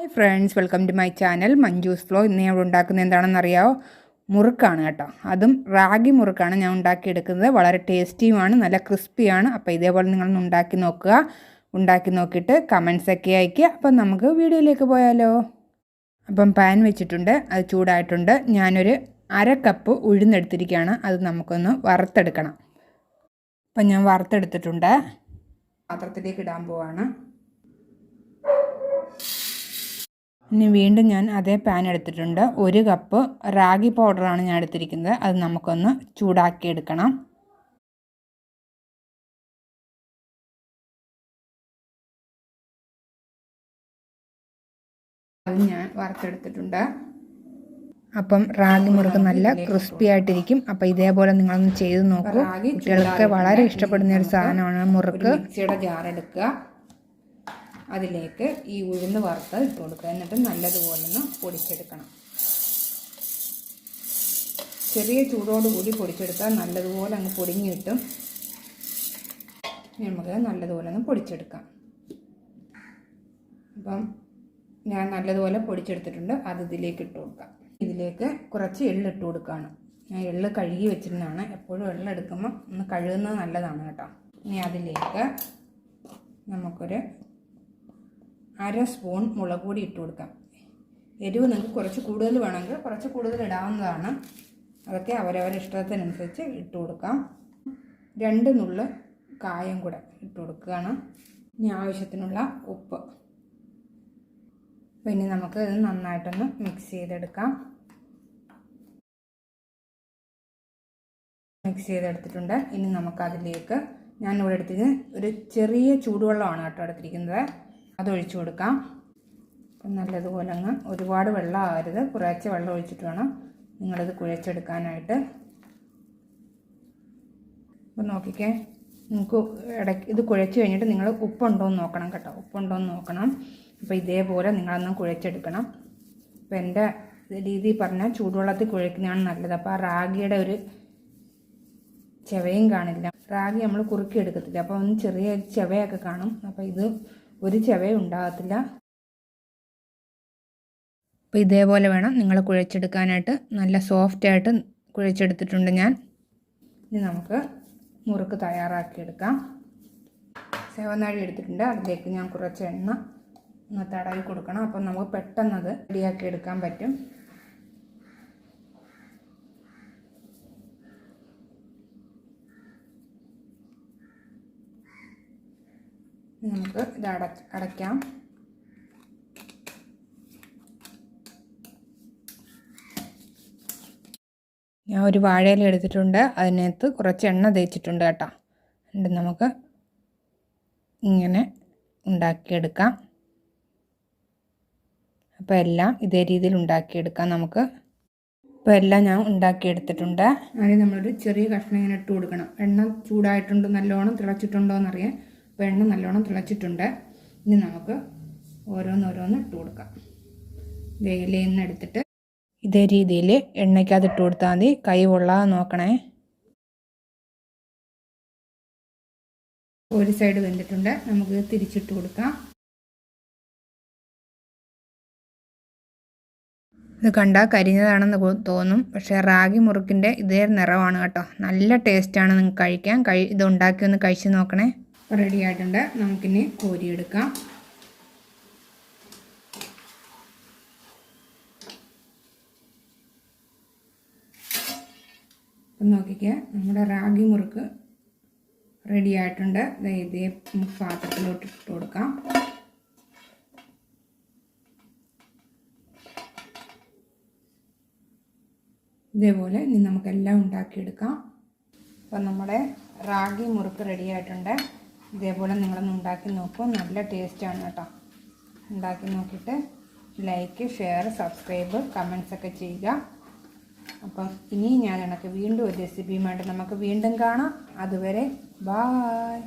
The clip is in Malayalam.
Hi friends, welcome to my channel Manju's flow. ഇന്ന് ഞാൻ ഉണ്ടാക്കുന്നത് എന്താണെന്നറിയാമോ? മുറുക്കാണ് കേട്ടോ. അതും റാഗി മുറുക്കാണ് ഞാൻ ഉണ്ടാക്കിയെടുക്കുന്നത്. വളരെ ടേസ്റ്റിയുമാണ്, നല്ല ക്രിസ്പിയാണ്. അപ്പോൾ ഇതേപോലെ നിങ്ങളൊന്ന് ഉണ്ടാക്കി നോക്കുക. ഉണ്ടാക്കി നോക്കിയിട്ട് കമൻസൊക്കെ അയയ്ക്കുക. അപ്പം നമുക്ക് വീഡിയോയിലേക്ക് പോയാലോ? അപ്പം പാൻ വെച്ചിട്ടുണ്ട്, അത് ചൂടായിട്ടുണ്ട്. ഞാനൊരു 1/2 കപ്പ് ഉഴുന്നെടുത്തിരിക്കുകയാണ്. അത് നമുക്കൊന്ന് വറുത്തെടുക്കണം. അപ്പം ഞാൻ വറുത്തെടുത്തിട്ടുണ്ട്. പാത്രത്തിലേക്ക് ഇടാൻ പോവാണ്. ഇനി വീണ്ടും ഞാൻ അതേ പാൻ എടുത്തിട്ടുണ്ട്. 1 കപ്പ് റാഗി പൗഡറാണ് ഞാൻ എടുത്തിരിക്കുന്നത്. അത് നമുക്കൊന്ന് ചൂടാക്കി എടുക്കണം. അത് ഞാൻ വറുത്തെടുത്തിട്ടുണ്ട്. അപ്പം റാഗി മുറുക്ക് നല്ല ക്രിസ്പി ആയിട്ടിരിക്കും. അപ്പം ഇതേപോലെ നിങ്ങളൊന്ന് ചെയ്ത് നോക്കൂ. കുട്ടികൾക്ക് വളരെ ഇഷ്ടപ്പെടുന്ന ഒരു സാധനമാണ് മുറുക്ക്. മിക്സിയുടെ ജാർ എടുക്കുക, അതിലേക്ക് ഈ ഉഴുന്ന് വറുത്ത് ഇട്ട് കൊടുക്കുക. എന്നിട്ട് നല്ലതുപോലെ ഒന്ന് പൊടിച്ചെടുക്കണം. ചെറിയ ചൂടോടുകൂടി പൊടിച്ചെടുത്താൽ നല്ലതുപോലെ അങ്ങ് പൊടിഞ്ഞ് കിട്ടും. നമുക്ക് നല്ലതുപോലെ ഒന്ന് പൊടിച്ചെടുക്കാം. അപ്പം ഞാൻ നല്ലതുപോലെ പൊടിച്ചെടുത്തിട്ടുണ്ട്. അത് ഇതിലേക്ക് ഇട്ട് കൊടുക്കാം. ഇതിലേക്ക് കുറച്ച് എള്ളിട്ട് കൊടുക്കുകയാണ്. ഞാൻ എള്ള് കഴുകി വെച്ചിരുന്നതാണ്. എപ്പോഴും എള്ളെടുക്കുമ്പോൾ ഒന്ന് കഴുകുന്നത് നല്ലതാണ് കേട്ടോ. ഇനി അതിലേക്ക് നമുക്കൊരു 1/2 സ്പൂൺ മുളക് പൊടി ഇട്ട് കൊടുക്കാം. എരിവ് നിങ്ങൾക്ക് കുറച്ച് കൂടുതൽ വേണമെങ്കിൽ കുറച്ച് കൂടുതൽ ഇടാവുന്നതാണ്. അതൊക്കെ അവരവരുടെ ഇഷ്ടത്തിനനുസരിച്ച് ഇട്ട് കൊടുക്കാം. 2 നുള്ള് കായം കൂടെ ഇട്ട് കൊടുക്കുകയാണ്. ഇനി ആവശ്യത്തിനുള്ള ഉപ്പ്. പിന്നെ നമുക്ക് ഇത് നന്നായിട്ടൊന്ന് മിക്സ് ചെയ്തെടുക്കാം. മിക്സ് ചെയ്തെടുത്തിട്ടുണ്ട്. ഇനി നമുക്കതിലേക്ക് ഞാനിവിടെ എടുത്തിരിക്കുന്നത് ഒരു ചെറിയ ചൂടുവെള്ളമാണ് കേട്ടോ എടുത്തിരിക്കുന്നത്. അതൊഴിച്ചു കൊടുക്കാം. അപ്പം നല്ലതുപോലെ അങ്ങ് ഒരുപാട് വെള്ളം ആകരുത്, കുറച്ച് വെള്ളം ഒഴിച്ചിട്ട് വേണം നിങ്ങളിത് കുഴച്ചെടുക്കാനായിട്ട്. അപ്പം നോക്കിക്കേ, നിങ്ങൾക്ക് ഇടയ്ക്ക് ഇത് കുഴച്ച് കഴിഞ്ഞിട്ട് നിങ്ങൾ ഉപ്പുണ്ടോ എന്ന് നോക്കണം കേട്ടോ. ഉപ്പുണ്ടോ എന്ന് നോക്കണം. അപ്പോൾ ഇതേപോലെ നിങ്ങളൊന്ന് കുഴച്ചെടുക്കണം. അപ്പോൾ എൻ്റെ രീതി പറഞ്ഞാൽ ചൂടുവെള്ളത്തിൽ കുഴക്കുന്നതാണ് നല്ലത്. അപ്പോൾ ആ റാഗിയുടെ ഒരു ചെവയും കാണില്ല. റാഗി നമ്മൾ കുറുക്കി എടുക്കത്തില്ല, അപ്പോൾ ഒന്ന് ചെറിയ ചെവയൊക്കെ കാണും. അപ്പോൾ ഇത് ഒരു ചെവയും ഉണ്ടാകത്തില്ല. അപ്പോൾ ഇതേപോലെ വേണം നിങ്ങൾ കുഴച്ചെടുക്കാനായിട്ട്. നല്ല സോഫ്റ്റായിട്ട് കുഴച്ചെടുത്തിട്ടുണ്ട് ഞാൻ. ഇനി നമുക്ക് മുറുക്ക് തയ്യാറാക്കിയെടുക്കാം. സേവനാഴി എടുത്തിട്ടുണ്ട്. അതിലേക്ക് ഞാൻ കുറച്ച് എണ്ണ ഒന്ന് തടവി കൊടുക്കണം. അപ്പം നമുക്ക് പെട്ടെന്നത് റെഡിയാക്കി എടുക്കാൻ പറ്റും. നമുക്ക് ഇത് അടയ്ക്കാം. ഞാൻ ഒരു വാഴയില എടുത്തിട്ടുണ്ട്. അതിനകത്ത് കുറച്ച് എണ്ണ തേച്ചിട്ടുണ്ട് കേട്ടോ. എന്നിട്ട് നമുക്ക് ഇങ്ങനെ ഉണ്ടാക്കിയെടുക്കാം. അപ്പോൾ എല്ലാം ഇതേ രീതിയിൽ ഉണ്ടാക്കിയെടുക്കാം നമുക്ക്. ഇപ്പോൾ എല്ലാം ഞാൻ ഉണ്ടാക്കിയെടുത്തിട്ടുണ്ട്. ആദ്യം നമ്മളൊരു ചെറിയ കഷ്ണം ഇങ്ങനെ ഇട്ട് കൊടുക്കണം. എണ്ണ ചൂടായിട്ടുണ്ട്, നല്ലോണം തിളച്ചിട്ടുണ്ടോ എന്നറിയാൻ. അപ്പോൾ എണ്ണ നല്ലോണം തിളച്ചിട്ടുണ്ട്. ഇനി നമുക്ക് ഓരോന്നോരോന്ന് ഇട്ട് കൊടുക്കാം. ഇലയിൽ നിന്ന് എടുത്തിട്ട് ഇതേ രീതിയിൽ എണ്ണയ്ക്കകത്ത് ഇട്ട് കൊടുത്താൽ മതി. കൈ കൊള്ളാതെ നോക്കണേ. ഒരു സൈഡ് വെന്തിട്ടുണ്ട്. നമുക്ക് തിരിച്ചിട്ട് കൊടുക്കാം. ഇത് കണ്ടാൽ കരിഞ്ഞതാണെന്ന് തോന്നും, പക്ഷേ റാഗി മുറുക്കിൻ്റെ ഇതേ നിറമാണ് കേട്ടോ. നല്ല ടേസ്റ്റാണ് നിങ്ങൾക്ക് കഴിക്കാൻ. ഇത് ഉണ്ടാക്കി ഒന്ന് കഴിച്ച് നോക്കണേ. റെഡി ആയിട്ടുണ്ട്. നമുക്കിനി കോരിയെടുക്കാം. അപ്പം നോക്കിക്കുക, നമ്മുടെ റാഗി മുറുക്ക് റെഡി ആയിട്ടുണ്ട്. ഇതേ പാത്രത്തിലോട്ട് ഇട്ട് കൊടുക്കാം. ഇതേപോലെ ഇനി നമുക്കെല്ലാം ഉണ്ടാക്കിയെടുക്കാം. അപ്പം നമ്മുടെ റാഗി മുറുക്ക് റെഡി ആയിട്ടുണ്ട്. ഇതേപോലെ നിങ്ങളൊന്ന് ഉണ്ടാക്കി നോക്കൂ. നല്ല ടേസ്റ്റാണ് കേട്ടോ. ഉണ്ടാക്കി നോക്കിയിട്ട് ലൈക്ക്, ഷെയർ, സബ്സ്ക്രൈബ്, കമൻസൊക്കെ ചെയ്യുക. അപ്പം ഇനി ഞാൻ വീണ്ടും ഒരു റെസിപ്പിയുമായിട്ട് നമുക്ക് വീണ്ടും കാണാം. അതുവരെ ബായ്.